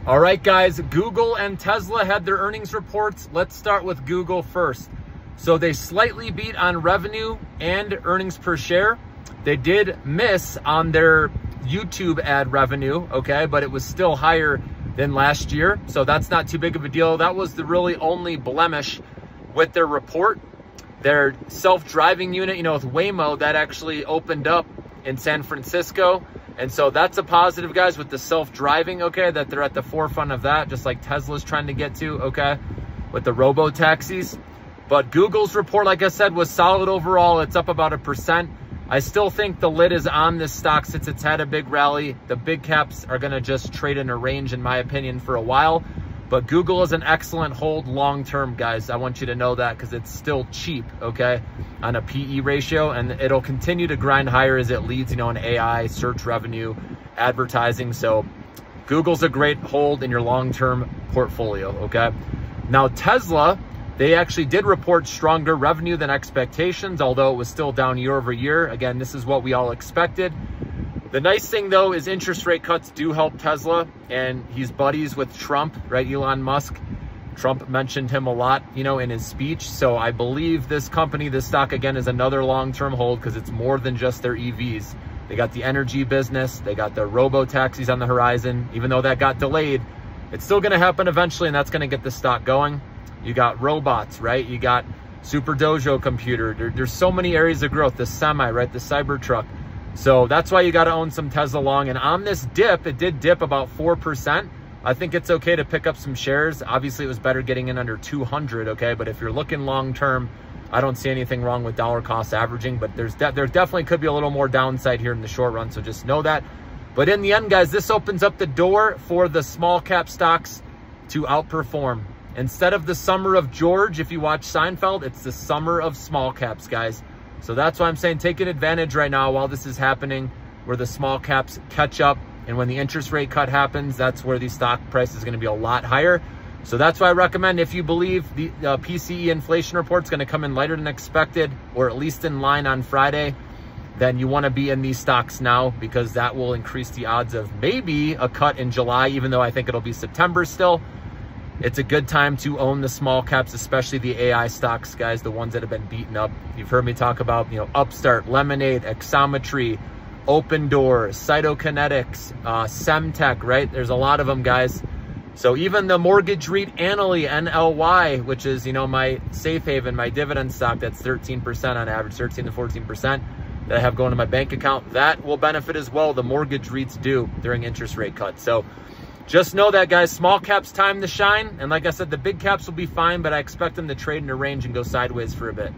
All right, guys, Google and Tesla had their earnings reports. Let's start with Google first. So they slightly beat on revenue and earnings per share. They did miss on their YouTube ad revenue, okay, but it was still higher than last year. So that's not too big of a deal. That was the really only blemish with their report. Their self-driving unit, with Waymo, that actually opened up in San Francisco. And so that's a positive, guys, with the self-driving, okay, that they're at the forefront of that, just like Tesla's trying to get to, okay, with the robo-taxis. But Google's report, like I said, was solid overall. It's up about 1%. I still think the lid is on this stock since it's had a big rally. The big caps are going to just trade in a range, in my opinion, for a while. But Google is an excellent hold long-term, guys. I want you to know that because it's still cheap, okay, on a PE ratio. And it'll continue to grind higher as it leads, in AI, search revenue, advertising. So Google's a great hold in your long-term portfolio, okay? Now, Tesla, they actually did report stronger revenue than expectations, although it was still down year over year. Again, this is what we all expected. The nice thing, though, is interest rate cuts do help Tesla, and he's buddies with Trump, right? Elon Musk. Trump mentioned him a lot, in his speech. So I believe this company, this stock, again, is another long-term hold because it's more than just their EVs. They got the energy business. They got the robo-taxis on the horizon. Even though that got delayed, it's still going to happen eventually, and that's going to get the stock going. You got robots, right? You got Super Dojo computer. There's so many areas of growth. The semi, right? The Cybertruck. So that's why you got to own some Tesla long. And on this dip, it did dip about 4%. I think it's okay to pick up some shares. Obviously, it was better getting in under 200, okay? But if you're looking long-term, I don't see anything wrong with dollar cost averaging. But there definitely could be a little more downside here in the short run, so just know that. But in the end, guys, this opens up the door for the small cap stocks to outperform. Instead of the summer of George, if you watch Seinfeld, it's the summer of small caps, guys. So that's why I'm saying take an advantage right now while this is happening, where the small caps catch up. And when the interest rate cut happens, that's where the stock price is going to be a lot higher. So that's why I recommend, if you believe the PCE inflation report is going to come in lighter than expected, or at least in line on Friday, then you want to be in these stocks now, because that will increase the odds of maybe a cut in July, even though I think it'll be September still. It's a good time to own the small caps, especially the AI stocks, guys, the ones that have been beaten up. You've heard me talk about, Upstart, Lemonade, Exometry, Open Door, Cytokinetics, Semtech, right? There's a lot of them, guys. So even the mortgage REIT Annaly, NLY, which is, my safe haven, my dividend stock, that's 13% on average, 13 to 14% that I have going to my bank account, that will benefit as well. The mortgage REITs do during interest rate cuts. So just know that, guys, small caps time to shine. And like I said, the big caps will be fine, but I expect them to trade in a range and go sideways for a bit.